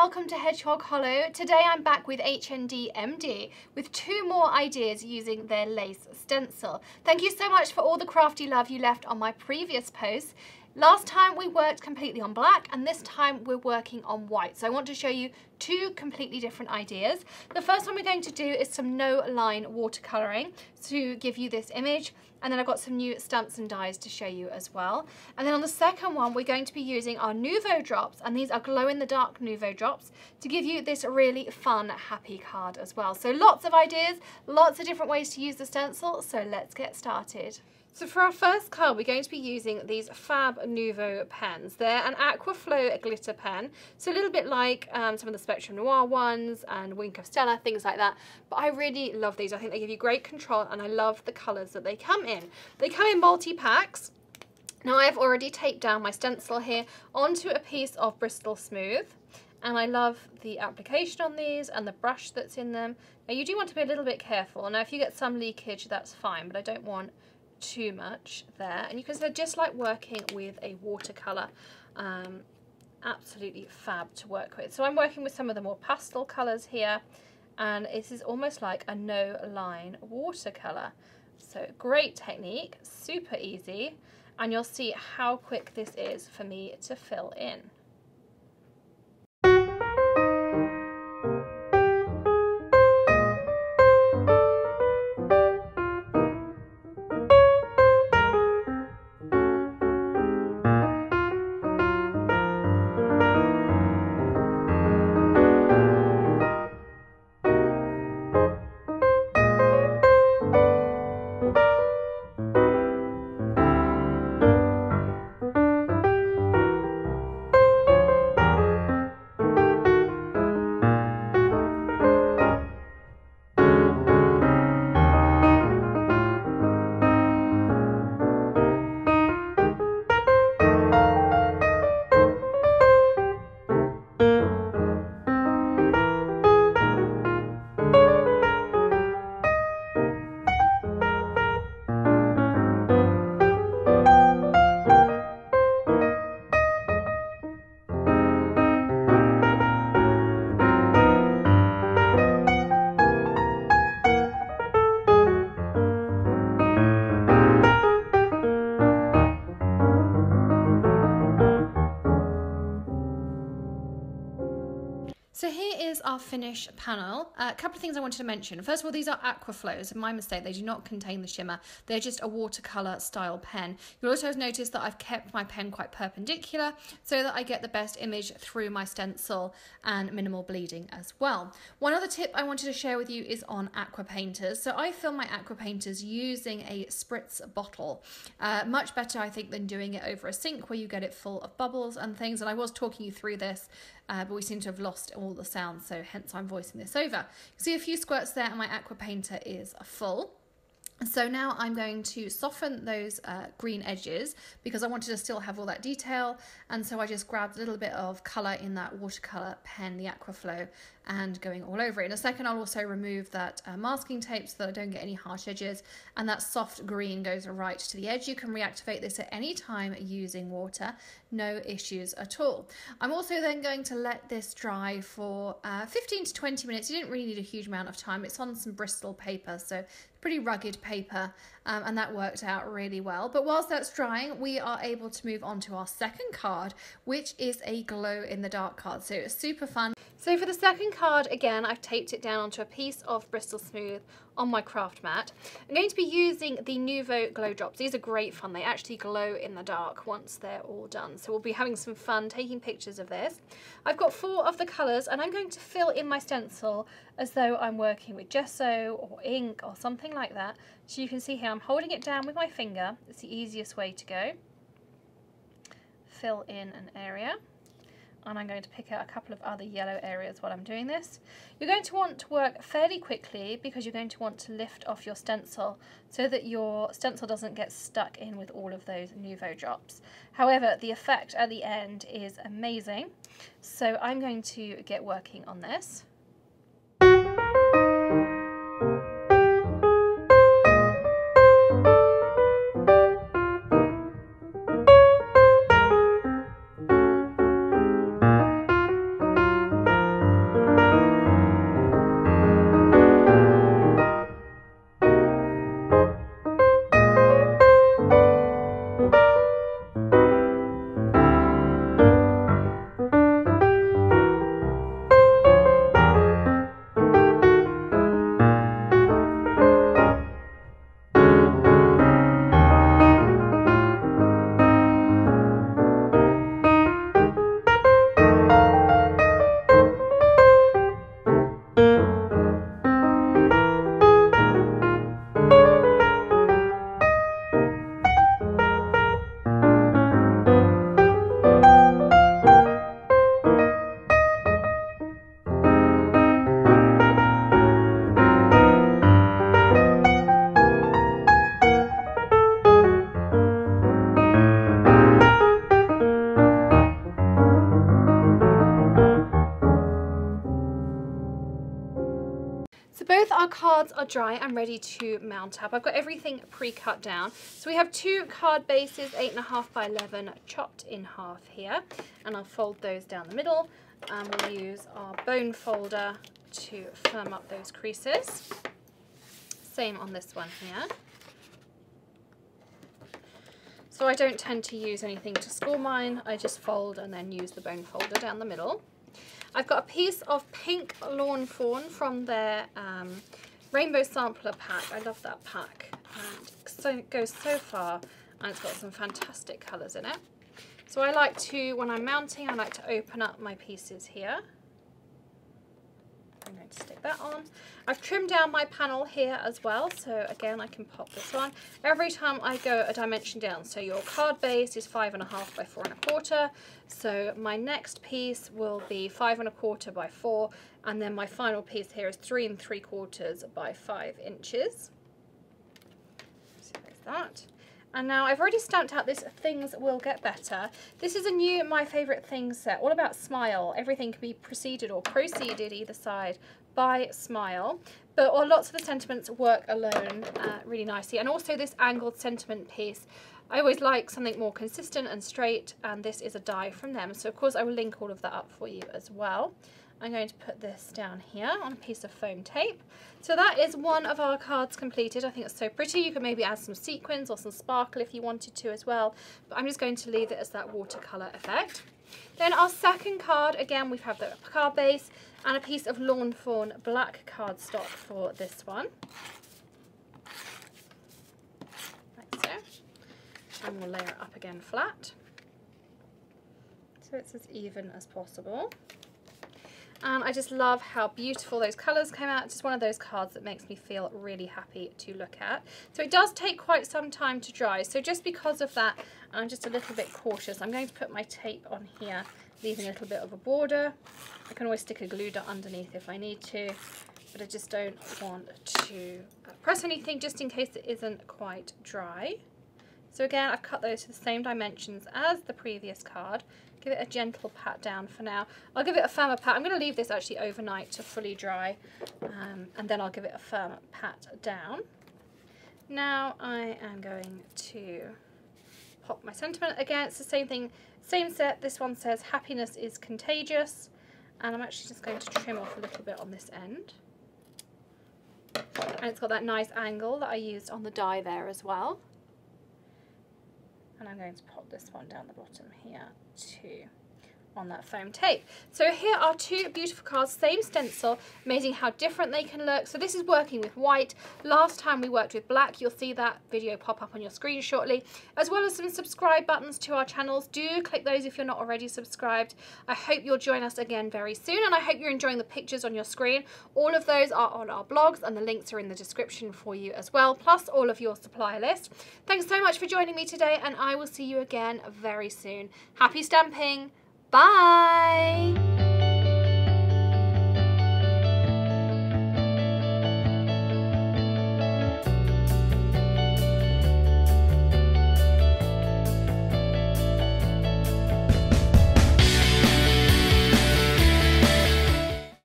welcome to Hedgehog Hollow. Today I'm back with HND MD with 2 more ideas using their lace stencil. Thank you so much for all the crafty love you left on my previous posts. Last time we worked completely on black and this time we're working on white. So I want to show you 2 completely different ideas. The first one we're going to do is some no line watercoloring to give you this image, and then I've got some new stamps and dies to show you as well. And then on the second one we're going to be using our Nuvo drops, and these are glow in the dark Nuvo drops to give you this really fun happy card as well. So lots of ideas, lots of different ways to use the stencil, so let's get started. So for our first card, we're going to be using these fab Nuvo pens. They're an Aqua glitter pen, so a little bit like some of the Spectrum Noir ones and Wink of Stella, things like that. But I really love these. I think they give you great control, and I love the colours that they come in. They come in multi-packs. Now I have already taped down my stencil here onto a piece of Bristol Smooth, and I love the application on these and the brush that's in them. Now you do want to be a little bit careful. Now if you get some leakage, that's fine, but I don't want too much there. And you can see just like working with a watercolor, absolutely fab to work with. So I'm working with some of the more pastel colors here, and this is almost like a no line watercolor. So great technique, super easy, and you'll see how quick this is for me to fill in. So here is our finished panel. A couple of things I wanted to mention. First of all, these are Aqua Flows. My mistake, they do not contain the shimmer. They're just a watercolor style pen. You'll also notice that I've kept my pen quite perpendicular so that I get the best image through my stencil and minimal bleeding as well. One other tip I wanted to share with you is on aqua painters. So I fill my aqua painters using a spritz bottle. Much better, I think, than doing it over a sink where you get it full of bubbles and things. And I was talking you through this, but we seem to have lost all the sound, so hence I'm voicing this over. You see a few squirts there and my aqua painter is full. So now I'm going to soften those green edges because I wanted to still have all that detail, and so I just grabbed a little bit of colour in that watercolour pen, the Aqua Flow, and going all over it. In a second I'll also remove that masking tape so that I don't get any harsh edges, and that soft green goes right to the edge. You can reactivate this at any time using water, no issues at all. I'm also then going to let this dry for 15 to 20 minutes. You didn't really need a huge amount of time. It's on some Bristol paper, so pretty rugged paper, and that worked out really well. But whilst that's drying, we are able to move on to our second card, which is a glow in the dark card. So it's super fun. So for the second card, again, I've taped it down onto a piece of Bristol Smooth on my craft mat. I'm going to be using the Nuvo glow drops. These are great fun. They actually glow in the dark once they're all done. So we'll be having some fun taking pictures of this. I've got 4 of the colours, and I'm going to fill in my stencil as though I'm working with gesso or ink or something like that. So you can see here I'm holding it down with my finger. It's the easiest way to go. Fill in an area. And I'm going to pick out a couple of other yellow areas while I'm doing this. You're going to want to work fairly quickly because you're going to want to lift off your stencil so that your stencil doesn't get stuck in with all of those Nuvo drops. However, the effect at the end is amazing. So I'm going to get working on this. cards are dry and ready to mount up. I've got everything pre-cut down. So we have 2 card bases, 8.5 by 11, chopped in half here. And I'll fold those down the middle. And we'll use our bone folder to firm up those creases. Same on this one here. So I don't tend to use anything to score mine. I just fold and then use the bone folder down the middle. I've got a piece of pink Lawn Fawn from their Rainbow Sampler pack. I love that pack. And it goes so far, and it's got some fantastic colours in it. So I like to, when I'm mounting, I like to open up my pieces here. I'm going to stick that on. I've trimmed down my panel here as well, so again I can pop this on. Every time I go a dimension down, so your card base is 5.5 by 4.25, so my next piece will be 5.25 by 4, and then my final piece here is 3.75 by 5 inches. So there's that. And now I've already stamped out this Things Will Get Better. This is a new My Favourite Things set, all about smile. Everything can be preceded or proceeded either side by smile. But lots of the sentiments work alone really nicely. And also this angled sentiment piece, I always like something more consistent and straight, and this is a die from them. So of course I will link all of that up for you as well. I'm going to put this down here on a piece of foam tape. So that is one of our cards completed. I think it's so pretty. You could maybe add some sequins or some sparkle if you wanted to as well. But I'm just going to leave it as that watercolour effect. Then our second card, again, we have the card base and a piece of Lawn Fawn black cardstock for this one. Like so. And we'll layer it up again flat, so it's as even as possible. And I just love how beautiful those colours came out. It's just one of those cards that makes me feel really happy to look at. So it does take quite some time to dry. So just because of that, I'm just a little bit cautious. I'm going to put my tape on here, leaving a little bit of a border. I can always stick a glue dot underneath if I need to, but I just don't want to press anything just in case it isn't quite dry. So again, I've cut those to the same dimensions as the previous card. Give it a gentle pat down for now. I'll give it a firmer pat. I'm going to leave this actually overnight to fully dry, and then I'll give it a firm pat down. Now I am going to pop my sentiment. Again, it's the same thing, same set. This one says happiness is contagious, and I'm actually just going to trim off a little bit on this end. And it's got that nice angle that I used on the die there as well. And I'm going to pop this one down the bottom here too, on that foam tape. So here are 2 beautiful cards, same stencil. Amazing how different they can look. So this is working with white. Last time we worked with black. You'll see that video pop up on your screen shortly, as well as some subscribe buttons to our channels. Do click those if you're not already subscribed. I hope you'll join us again very soon, and I hope you're enjoying the pictures on your screen. All of those are on our blogs, and the links are in the description for you as well, plus all of your supplier list. Thanks so much for joining me today, and I will see you again very soon. Happy stamping! Bye!